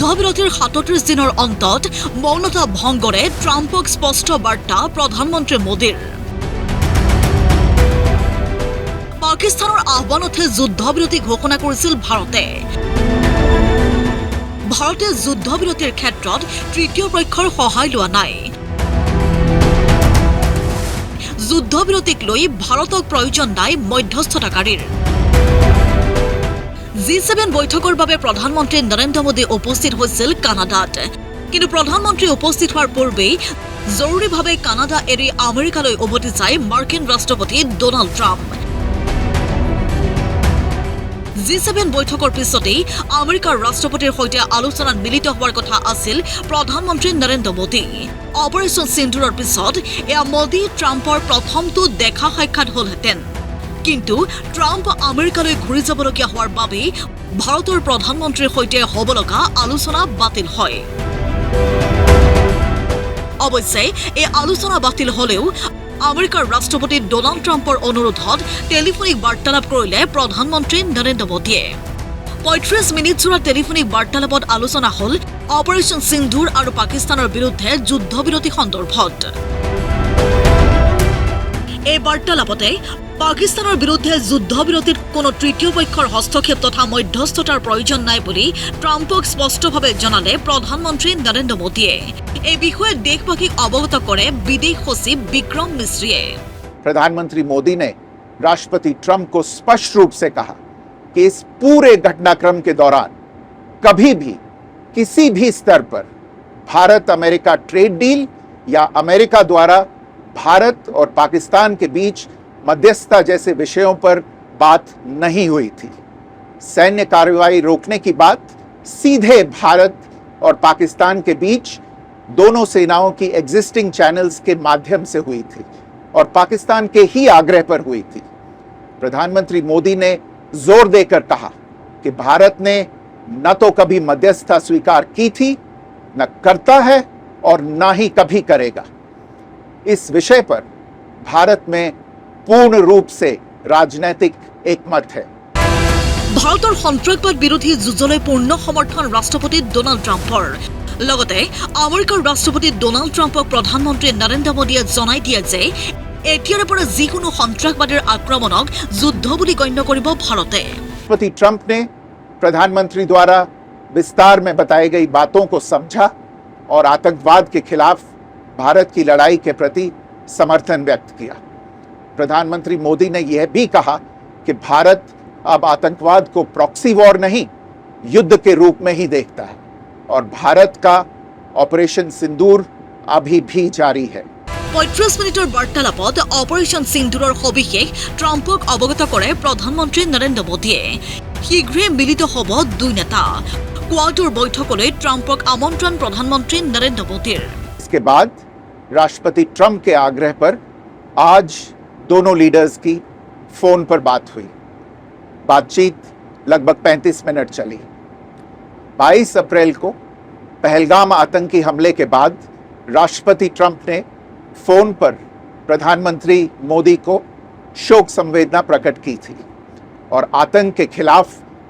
যুদ্ধবিৰতিৰ ৩৭ দিনৰ অন্তত মৌনতা ভংগৰে ট্ৰাম্পক স্পষ্ট বাৰ্তা প্ৰধানমন্ত্ৰী মোদীৰ। পাকিস্তানৰ আহ্বানতহে যুদ্ধবিৰতি ঘোষণা কৰিছিল ভাৰতে। ভাৰতে যুদ্ধবিৰতিৰ ক্ষেত্ৰত তৃতীয় পক্ষৰ সহায় লোৱা নাই। যুদ্ধবিৰতিক লৈ ভাৰতক প্ৰয়োজন নাই মধ্যস্থতাকাৰীৰ। G7 বৈঠকৰ বাবে প্ৰধানমন্ত্ৰী নৰেন্দ্ৰ মোদী উপস্থিত হৈছিল কানাডাত। কিন্তু প্ৰধানমন্ত্ৰী উপস্থিত হোৱাৰ পূৰ্বেই জৰুৰীভাৱে কানাডা এৰি আমেৰিকালৈ উভতি যায় মাৰ্কিন ৰাষ্ট্ৰপতি ডোনাল্ড ট্ৰাম্প। G7 বৈঠকৰ পিছতেই আমেৰিকাৰ ৰাষ্ট্ৰপতিৰ সৈতে আলোচনাত মিলিত হোৱাৰ কথা আছিল প্ৰধানমন্ত্ৰী নৰেন্দ্ৰ মোদী। অপাৰেশ্যন সিন্দুৰৰ পিছত এয়া মোদী ট্ৰাম্পৰ প্ৰথমটো দেখা সাক্ষাৎ হলহেঁতেন। কিন্তু ট্ৰাম্প আমেৰিকালৈ ঘূৰি যাবলগীয়া হোৱাৰ বাবেই ভাৰতৰ প্ৰধানমন্ত্ৰীৰ সৈতে হ'ব লগা আলোচনা বাতিল হয়। অৱশ্যে এই আলোচনা বাতিল হলেও আমেৰিকাৰ ৰাষ্ট্ৰপতি ডোনাল্ড ট্ৰাম্পৰ অনুৰোধত টেলিফোনিক বাৰ্তালাপ কৰিলে প্ৰধানমন্ত্ৰী নৰেন্দ্ৰ মোদীয়ে। ৩৫ মিনিটজোৰা টেলিফোনিক বাৰ্তালাপত আলোচনা হল অপাৰেশ্যন সিন্ধুৰ আৰু পাকিস্তানৰ বিৰুদ্ধে যুদ্ধবিৰতি সন্দৰ্ভত। এই বাৰ্তালাপতে পাকিস্তানৰ বিৰুদ্ধে যুদ্ধবিৰতিত কোনো তৃতীয় পক্ষৰ হস্তক্ষেপ তথা মধ্যস্থতাৰ প্ৰয়োজন নাই বুলি ট্ৰাম্পক স্পষ্টভাৱে জনালে প্ৰধানমন্ত্ৰী নৰেন্দ্ৰ মোদীয়ে। এই বিষয়ে দেশবাসীক অৱগত কৰে বিদেশ সচিব বিক্ৰম মিশ্ৰীয়ে। प्रधानमंत्री मोदी ने राष्ट्रपति ट्रंप को स्पष्ट रूप से कहा कि इस पूरे घटनाक्रम के दौरान कभी भी किसी भी स्तर पर भारत अमेरिका ट्रेड डील या अमेरिका द्वारा भारत और पाकिस्तान के बीच मध्यस्थता जैसे विषयों पर बात नहीं हुई थी। सैन्य कार्रवाई रोकने की बात सीधे भारत और पाकिस्तान के बीच दोनों सेनाओं की एग्जिस्टिंग चैनल्स के माध्यम से हुई थी और पाकिस्तान के ही आग्रह पर हुई थी। प्रधानमंत्री मोदी ने जोर देकर कहा कि भारत ने न तो कभी मध्यस्थता स्वीकार की थी, न करता है और न ही कभी करेगा। इस विषय पर भारत में पूर्ण रूप से राजनीतिक एकमत है। ভাৰতৰ সন্ত্ৰাসবাদ বিৰোধী যুঁজলৈ পূৰ্ণ সমৰ্থন ৰাষ্ট্ৰপতি ডোনাল্ড ট্ৰাম্পৰ। লগতে আমেৰিকাৰ ৰাষ্ট্ৰপতি ডোনাল্ড ট্ৰাম্পক প্ৰধানমন্ত্ৰী নৰেন্দ্ৰ মোদীয়ে জনাই দিয়ে যে এতিয়াৰে পৰা যিকোনো সন্ত্ৰাসবাদীৰ আক্ৰমণক যুদ্ধ বুলি গণ্য কৰিব ভাৰতে। राष्ट्रपति ट्रंप ने प्रधानमंत्री द्वारा विस्तार में बताई गई बातों को समझा और आतंकवाद के खिलाफ भारत की लड़ाई के प्रति समर्थन व्यक्त किया। प्रधानमंत्री मोदी ने यह भी कहा कि भारत अब आतंकवाद को प्रॉक्सी वॉर नहीं, युद्ध के रूप में ही देखता है और भारत का ऑपरेशन सिंदूर अभी भी जारी है। ৩৫ মিনিটৰ বাৰ্তালাপত অপাৰেশ্যন সিন্ধুৰৰ সবিশেষ ট্ৰাম্পক অৱগত কৰে প্ৰধানমন্ত্ৰী নৰেন্দ্ৰ মোদীয়ে। শীঘ্ৰে মিলিত হ'ব দুই নেতা। কোৱাডৰ বৈঠকলৈ ট্ৰাম্পক আমন্ত্ৰণ প্ৰধানমন্ত্ৰী নৰেন্দ্ৰ মোদীৰ। इसके बाद राष्ट्रपति ट्रंप के आग्रह पर आज दोनों लीडर्स की फोन पर बात हुई। बातचीत लगभग 35 मिनट चली। 22 अप्रैल को पहलगाम आतंकी हमले के बाद राष्ट्रपति ट्रंप ने फोन पर प्रधानमंत्री मोदी को शोक संवेदना प्रकट की थी और आतंक के खिलाफ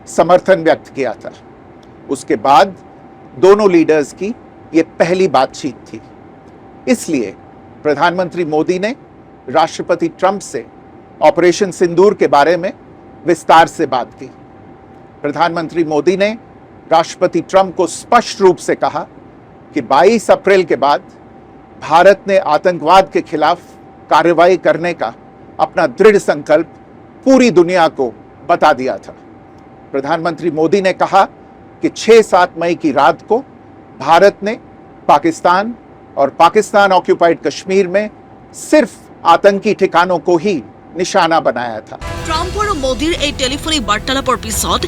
समर्थन व्यक्त किया था। उसके बाद दोनों लीडर्स की ये पहली बातचीत थी। इसलिए प्रधानमंत्री मोदी ने राष्ट्रपति ट्रंप से ऑपरेशन सिंदूर के बारे में विस्तार से बात की। प्रधानमंत्री मोदी ने राष्ट्रपति ट्रंप को स्पष्ट रूप से कहा कि 22 अप्रैल के बाद भारत ने आतंकवाद के खिलाफ कार्रवाई करने का अपना दृढ़ संकल्प पूरी दुनिया को बता दिया था। प्रधानमंत्री मोदी ने कहा कि 6-7 मई की रात को भारत ने पाकिस्तान और पाकिस्तान ऑक्यूपाइड कश्मीर में सिर्फ आतंकी ठिकानों को ही निशाना बनाया था। ট্ৰাম্প আৰু মোদীৰ এই টেলিফোনিক বাৰ্তালাপৰ পিছত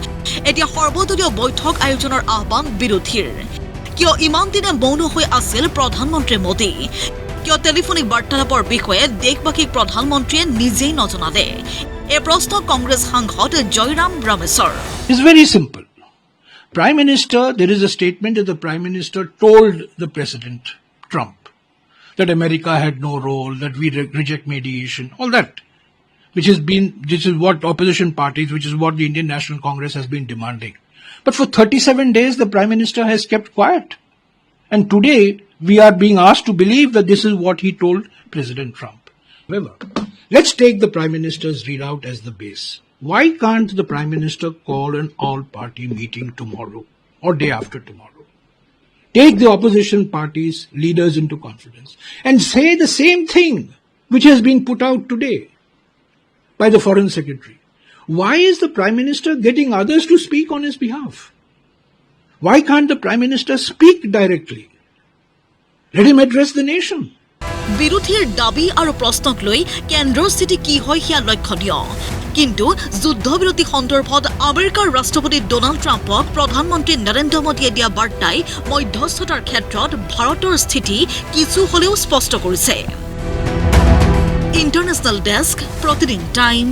এতিয়া সৰ্বদলীয় বৈঠক আয়োজনৰ আহ্বান বিৰোধীৰ। কিয় ইমান দিনে মৌন হৈ আছিল প্ৰধানমন্ত্ৰী মোদী? কিয় টেলিফোনিক বাৰ্তালাপৰ বিষয়ে দেশবাসীক প্ৰধানমন্ত্ৰীয়ে নিজেই নজনালে? এই প্ৰশ্ন কংগ্ৰেছ সাংসদ Jairam ৰমেশৰ। It's very simple. Prime Minister, there is a statement that the Prime Minister told the President, Trump, that America had no role, that we reject mediation, all that, which is what opposition parties, which is what the Indian National Congress has been demanding. But for 37 days, the Prime Minister has kept quiet. And today, we are being asked to believe that this is what he told President Trump. However, let's take the Prime Minister's readout as the base. Why can't the Prime Minister call an all-party meeting tomorrow or day after tomorrow? Take the opposition parties' leaders into confidence and say the same thing which has been put out today by the Foreign Secretary. Why is the Prime Minister getting others to speak on his behalf? Why can't the Prime Minister speak directly? Let him address the nation. বিৰোধীৰ দাবী আৰু প্ৰশ্নক লৈ কেন্দ্ৰৰ স্থিতি কি হয় সেয়া লক্ষণীয় কিন্তু যুদ্ধবিৰতি সন্দৰ্ভত আমেৰিকাৰ ৰাষ্ট্ৰপতি ডোনাল্ড ট্ৰাম্পক প্ৰধানমন্ত্ৰী নৰেন্দ্ৰ মোদীয়ে দিয়া বাৰ্তাই মধ্যস্থতাৰ ক্ষেত্ৰত ভাৰতৰ স্থিতি কিছু হ'লেও স্পষ্ট কৰিছে ইণ্টাৰনেশ্যনেল ডেস্ক প্ৰতিদিন টাইম